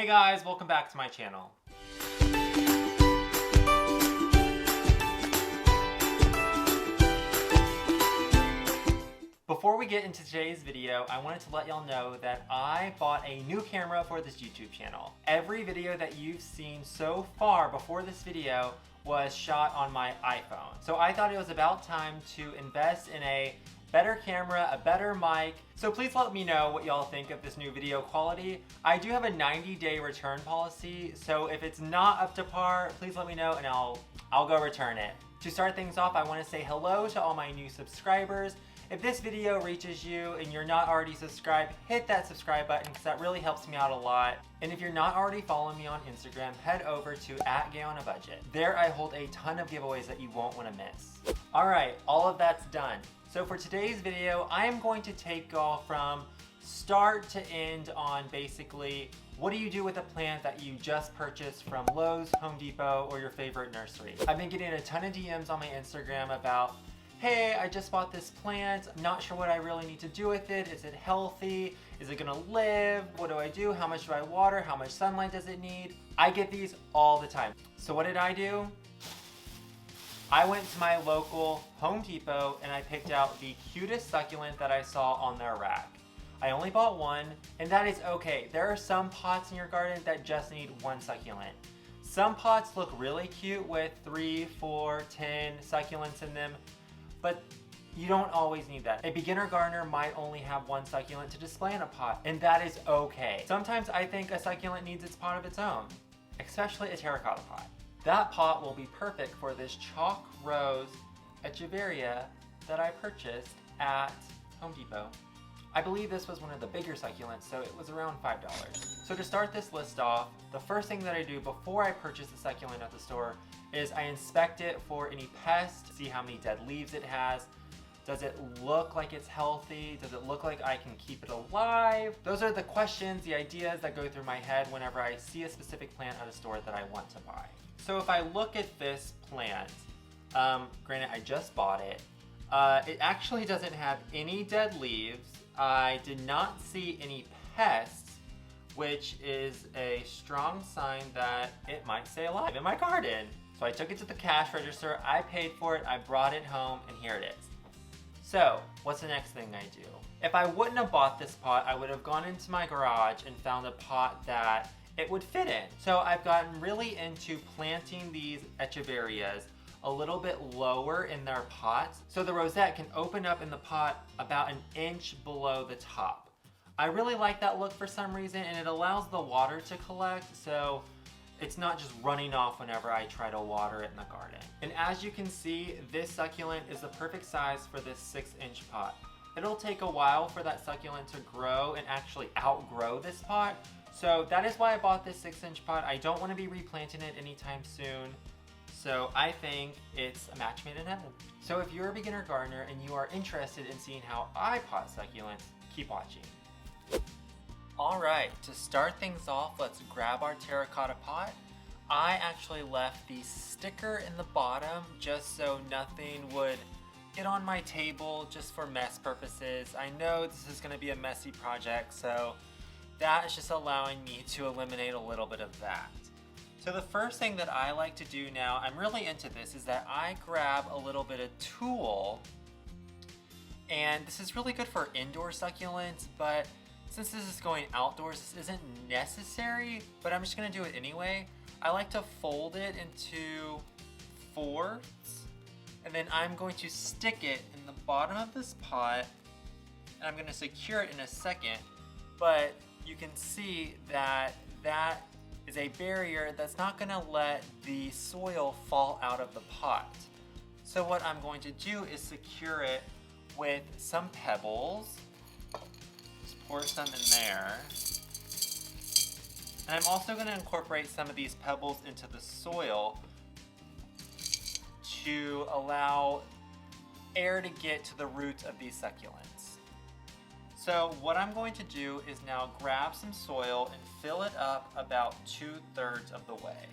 Hey guys, welcome back to my channel. Before we get into today's video, I wanted to let y'all know that I bought a new camera for this YouTube channel. Every video that you've seen so far before this video was shot on my iPhone. So I thought it was about time to invest in a better camera, a better mic. So please let me know what y'all think of this new video quality. I do have a 90-day return policy, so if it's not up to par, please let me know and I'll go return it. To start things off, I want to say hello to all my new subscribers. If this video reaches you and you're not already subscribed, hit that subscribe button because that really helps me out a lot. And if you're not already following me on Instagram, head over to @GayOnABudget. There I hold a ton of giveaways that you won't want to miss. Alright, all of that's done. So for today's video, I am going to take y'all from start to end on basically what do you do with a plant that you just purchased from Lowe's, Home Depot, or your favorite nursery. I've been getting a ton of DMs on my Instagram about, hey, I just bought this plant, I'm not sure what I really need to do with it. Is it healthy? Is it gonna live? What do I do? How much do I water? How much sunlight does it need? I get these all the time. So what did I do? I went to my local Home Depot and I picked out the cutest succulent that I saw on their rack. I only bought one, and that is okay. There are some pots in your garden that just need one succulent. Some pots look really cute with 3, 4, 10 succulents in them, but you don't always need that. A beginner gardener might only have one succulent to display in a pot, and that is okay. Sometimes I think a succulent needs its pot of its own, especially a terracotta pot. That pot will be perfect for this chalk rose echeveria that I purchased at Home Depot. I believe this was one of the bigger succulents, so it was around $5. So to start this list off, the first thing that I do before I purchase the succulent at the store is I inspect it for any pests, see how many dead leaves it has. Does it look like it's healthy? Does it look like I can keep it alive? Those are the questions, the ideas that go through my head whenever I see a specific plant at a store that I want to buy. So if I look at this plant, granted I just bought it, it actually doesn't have any dead leaves. I did not see any pests, which is a strong sign that it might stay alive in my garden. So I took it to the cash register, I paid for it, I brought it home, and here it is. So what's the next thing I do? If I wouldn't have bought this pot, I would have gone into my garage and found a pot that it would fit in. So I've gotten really into planting these echeverias a little bit lower in their pots so the rosette can open up in the pot about an inch below the top. I really like that look for some reason, and it allows the water to collect so it's not just running off whenever I try to water it in the garden. And as you can see, this succulent is the perfect size for this 6-inch pot. It'll take a while for that succulent to grow and actually outgrow this pot. So that is why I bought this 6-inch pot. I don't want to be replanting it anytime soon. So I think it's a match made in heaven. So if you're a beginner gardener and you are interested in seeing how I pot succulents, keep watching. Alright, to start things off, let's grab our terracotta pot. I actually left the sticker in the bottom just so nothing would get on my table just for mess purposes. I know this is going to be a messy project, so that is just allowing me to eliminate a little bit of that. So the first thing that I like to do now, I'm really into this, is that I grab a little bit of tulle, and this is really good for indoor succulents, but since this is going outdoors, this isn't necessary, but I'm just gonna do it anyway. I like to fold it into 4ths, and then I'm going to stick it in the bottom of this pot, and I'm gonna secure it in a second, but you can see that that is a barrier that's not gonna let the soil fall out of the pot. So what I'm going to do is secure it with some pebbles. Just pour some in there. And I'm also gonna incorporate some of these pebbles into the soil to allow air to get to the roots of these succulents. So what I'm going to do is now grab some soil and fill it up about 2/3 of the way.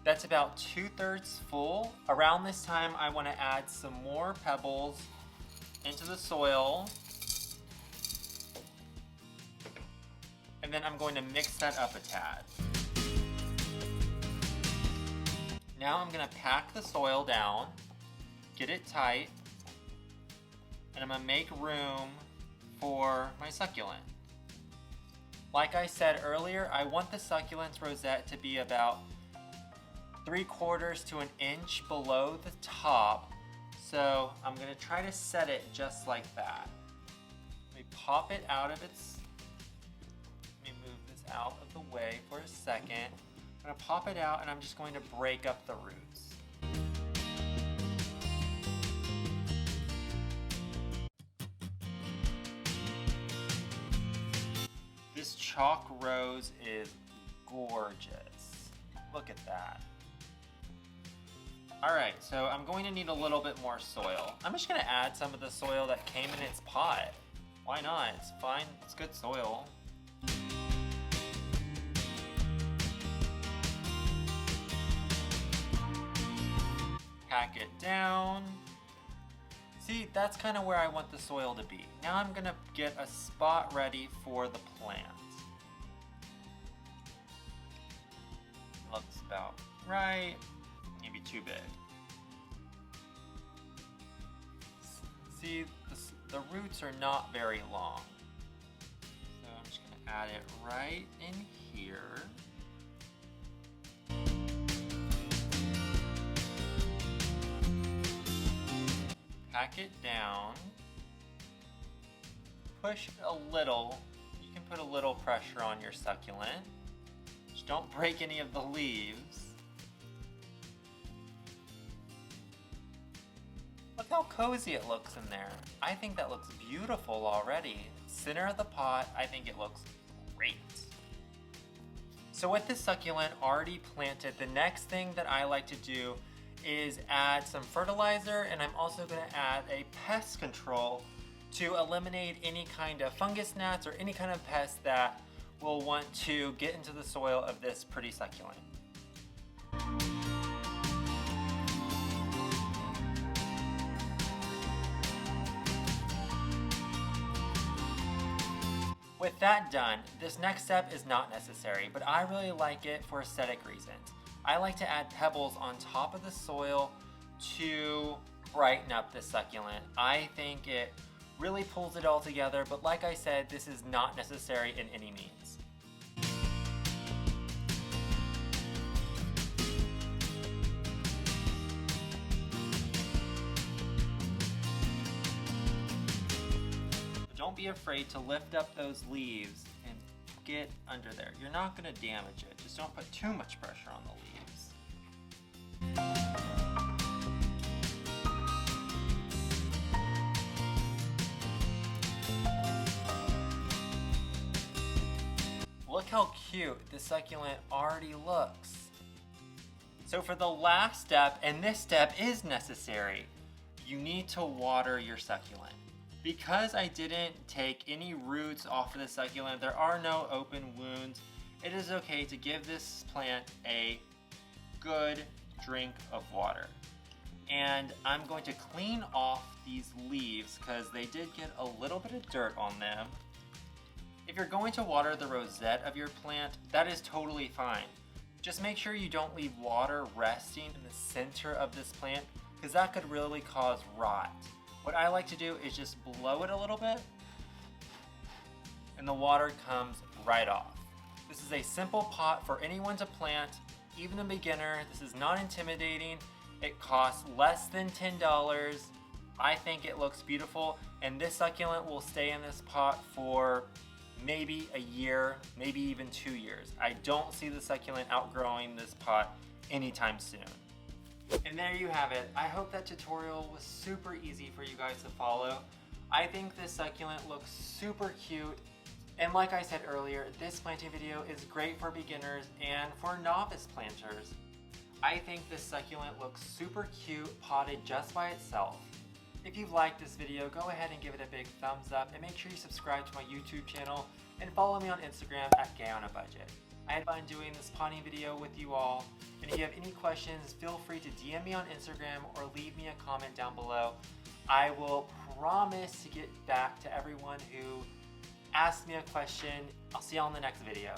That's about 2/3 full. Around this time, I want to add some more pebbles into the soil. then I'm going to mix that up a tad. Now I'm going to pack the soil down, get it tight, and I'm going to make room for my succulent. Like I said earlier, I want the succulent's rosette to be about 3/4 to an inch below the top. So I'm going to try to set it just like that. Let me pop it out of its, let me move this out of the way for a second. I'm going to pop it out and I'm just going to break up the roots. This chalk rose is gorgeous. Look at that. Alright, so I'm going to need a little bit more soil. I'm just going to add some of the soil that came in its pot. Why not? It's fine. It's good soil. Pack it down. See, that's kind of where I want the soil to be. Now I'm going to get a spot ready for the plant. Looks about right. Maybe too big. See, the roots are not very long. So I'm just going to add it right in here. Pack it down. Push a little. You can put a little pressure on your succulent. Just don't break any of the leaves. Look how cozy it looks in there. I think that looks beautiful already. Center of the pot, I think it looks great. So with this succulent already planted, the next thing that I like to do is add some fertilizer, and I'm also going to add a pest control to eliminate any kind of fungus gnats or any kind of pest that will want to get into the soil of this pretty succulent. With that done, this next step is not necessary, but I really like it for aesthetic reasons. I like to add pebbles on top of the soil to brighten up the succulent. I think it really pulls it all together, but like I said, this is not necessary in any means. Don't be afraid to lift up those leaves and get under there. You're not going to damage it. Just don't put too much pressure on the leaves. Look how cute this succulent already looks. So for the last step, and this step is necessary, you need to water your succulent. Because I didn't take any roots off of the succulent, there are no open wounds, it is okay to give this plant a good drink of water. And I'm going to clean off these leaves because they did get a little bit of dirt on them. If you're going to water the rosette of your plant, that is totally fine. Just make sure you don't leave water resting in the center of this plant because that could really cause rot. What I like to do is just blow it a little bit and the water comes right off. This is a simple pot for anyone to plant, even a beginner. This is not intimidating. It costs less than $10. I think it looks beautiful, and this succulent will stay in this pot for maybe a year, maybe even 2 years. I don't see the succulent outgrowing this pot anytime soon. And there you have it. I hope that tutorial was super easy for you guys to follow. I think this succulent looks super cute. And like I said earlier, this planting video is great for beginners and for novice planters. I think this succulent looks super cute potted just by itself. If you've liked this video, go ahead and give it a big thumbs up and make sure you subscribe to my YouTube channel and follow me on Instagram at GayOnABudget. I had fun doing this potting video with you all, and if you have any questions, feel free to DM me on Instagram or leave me a comment down below. I will promise to get back to everyone who ask me a question. I'll see y'all in the next video.